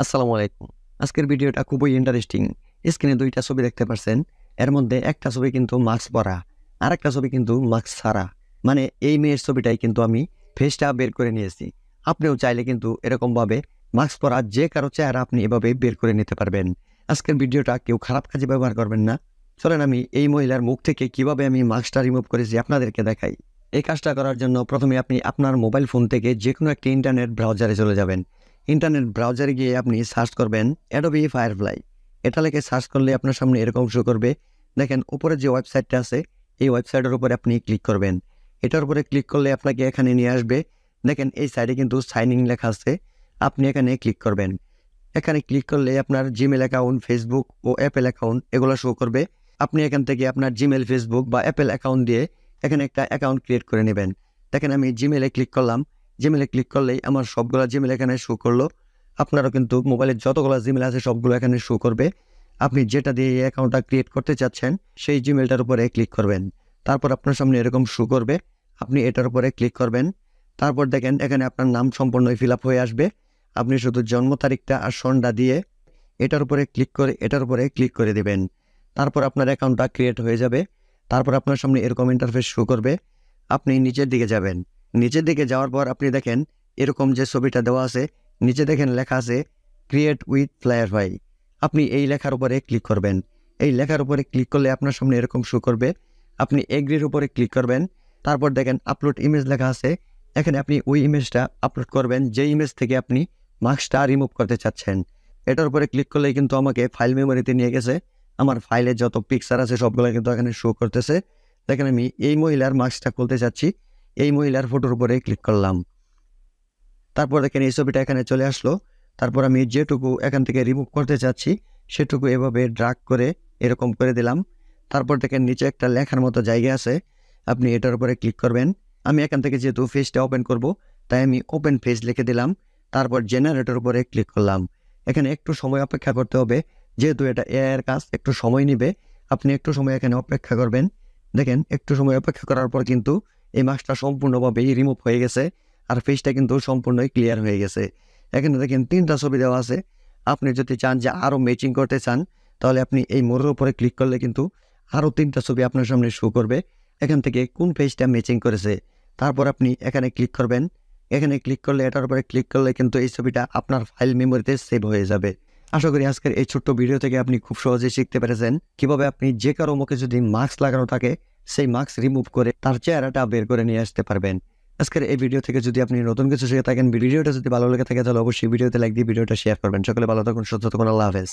আসসালামু আলাইকুম। আজকের ভিডিওটা খুবই ইন্টারেস্টিং। স্ক্রিনে ২ টা ছবি দেখতে পারছেন। এর মধ্যে একটা ছবি কিন্তু মাস্ক পরা, আরেকটা ছবি কিন্তু মাস্ক ছাড়া। মানে এই মেয়ের ছবিটাই কিন্তু আমি ফেসটা বের করে নিয়েছি। আপনিও চাইলে কিন্তু এরকমভাবে মাস্ক পরা যে কারো চেহারা আপনি এভাবে বের করে নিতে পারবেন। আজকের ভিডিওটা কেউ খারাপ কাজে ব্যবহার করবেন না। চলেন আমি এই মহিলার মুখ থেকে কিভাবে আমি মাস্কটা রিমুভ করেছি আপনাদেরকে দেখাই। এই কাজটা করার জন্য প্রথমে আপনি আপনার মোবাইল ফোন থেকে যেকোনো একটি ইন্টারনেট ব্রাউজারে চলে যাবেন। ইন্টারনেট ব্রাউজারে গিয়ে আপনি সার্চ করবেন অ্যাডোবি ফায়ারফ্লাই। এটা লিখে সার্চ করলে আপনার সামনে এরকম শো করবে। দেখেন উপরে যে ওয়েবসাইটটা আছে এই ওয়েবসাইটের উপরে আপনি ক্লিক করবেন। এটার উপরে ক্লিক করলে আপনাকে এখানে নিয়ে আসবে। দেখেন এই সাইডে কিন্তু সাইন ইন লেখা আছে। আপনি এখানে ক্লিক করবেন। এখানে ক্লিক করলে আপনার জিমেল অ্যাকাউন্ট, ফেসবুক ও অ্যাপেল অ্যাকাউন্ট এগুলো শো করবে। আপনি এখান থেকে আপনার জিমেল, ফেসবুক বা অ্যাপেল অ্যাকাউন্ট দিয়ে এখানে একটা অ্যাকাউন্ট ক্রিয়েট করে নেবেন। দেখেন আমি জিমেলে ক্লিক করলাম। জিমেলে ক্লিক করলেই আমার সবগুলো জিমেল এখানে শো করলো। আপনারও কিন্তু মোবাইলের যতগুলো জিমেল আছে সবগুলো এখানে শো করবে। আপনি যেটা দিয়ে এই অ্যাকাউন্টটা ক্রিয়েট করতে চাচ্ছেন সেই জিমেলটার উপরে ক্লিক করবেন। তারপর আপনার সামনে এরকম শো করবে। আপনি এটার উপরে ক্লিক করবেন। তারপর দেখেন এখানে আপনার নাম সম্পূর্ণই ফিল আপ হয়ে আসবে। আপনি শুধু জন্ম তারিখটা আর সনটা দিয়ে এটার উপরে ক্লিক করে দিবেন। তারপর আপনার অ্যাকাউন্টটা ক্রিয়েট হয়ে যাবে। তারপর আপনার সামনে এরকম ইন্টারফেস শো করবে। আপনি নিচের দিকে যাবেন। নিচের দিকে যাওয়ার পর আপনি দেখেন এরকম যে ছবিটা দেওয়া আছে নিচে দেখেন লেখা আছে ক্রিয়েট উইথ ফায়ারফ্লাই। আপনি এই লেখার উপরে ক্লিক করবেন। এই লেখার উপরে ক্লিক করলে আপনার সামনে এরকম শো করবে। আপনি এগ্রির উপরে ক্লিক করবেন। তারপর দেখেন আপলোড ইমেজ লেখা আছে। এখানে আপনি ওই ইমেজটা আপলোড করবেন যে ইমেজ থেকে আপনি মার্কসটা রিমুভ করতে চাচ্ছেন। এটার উপরে ক্লিক করলেই কিন্তু আমাকে ফাইল মেমোরিতে নিয়ে গেছে। আমার ফাইলে যত পিকচার আছে সবগুলো কিন্তু এখানে শো করতেছে। দেখেন আমি এই মহিলার মার্কসটা খুলতে চাচ্ছি। এই মহিলার ফটোর উপরে ক্লিক করলাম। তারপর দেখেন এই ছবিটা এখানে চলে আসলো। তারপর আমি যেটুকু এখান থেকে রিমুভ করতে চাচ্ছি সেটুকু এভাবে ড্রাগ করে এরকম করে দিলাম। তারপর দেখেন নিচে একটা লেখার মতো জায়গা আছে। আপনি এটার উপরে ক্লিক করবেন। আমি এখান থেকে যেহেতু ফেসটা ওপেন করব তাই আমি ওপেন ফেস লিখে দিলাম। তারপর জেনারেটর উপরে ক্লিক করলাম। এখানে একটু সময় অপেক্ষা করতে হবে, যেহেতু এটা এআই এর কাজ একটু সময় নেবে। আপনি একটু সময় এখানে অপেক্ষা করবেন। দেখেন একটু সময় অপেক্ষা করার পর কিন্তু এই মাস্কটা সম্পূর্ণভাবেই রিমুভ হয়ে গেছে আর ফেসটা কিন্তু সম্পূর্ণই ক্লিয়ার হয়ে গেছে। এখানে দেখেন 3টা ছবি দেওয়া আছে। আপনি যদি চান যে আরও ম্যাচিং করতে চান তাহলে আপনি এই মোড়ের উপরে ক্লিক করলে কিন্তু আরও 3টা ছবি আপনার সামনে শো করবে। এখান থেকে কোন ফেসটা ম্যাচিং করেছে তারপর আপনি এখানে ক্লিক করবেন। এখানে ক্লিক করলে এটার উপরে ক্লিক করলে কিন্তু এই ছবিটা আপনার ফাইল মেমোরিতে সেভ হয়ে যাবে। আশা করি আজকের এই ছোট্ট ভিডিও থেকে আপনি খুব সহজেই শিখতে পেরেছেন কিভাবে আপনি যে কারো মুখে যদি মাস্ক লাগানো থাকে সেই মাস্ক রিমুভ করে তার চেহারাটা বের করে নিয়ে আসতে পারবেন। আজকের এই ভিডিও থেকে যদি আপনি নতুন কিছু শিখে থাকেন, ভিডিওটা যদি ভালো লেগে থাকে তাহলে অবশ্যই ভিডিওতে লাইক দিয়ে ভিডিওটা শেয়ার করবেন। সকলে ভালো থাকুন, সুস্থ থাকুন, আল্লাহ হাফেজ।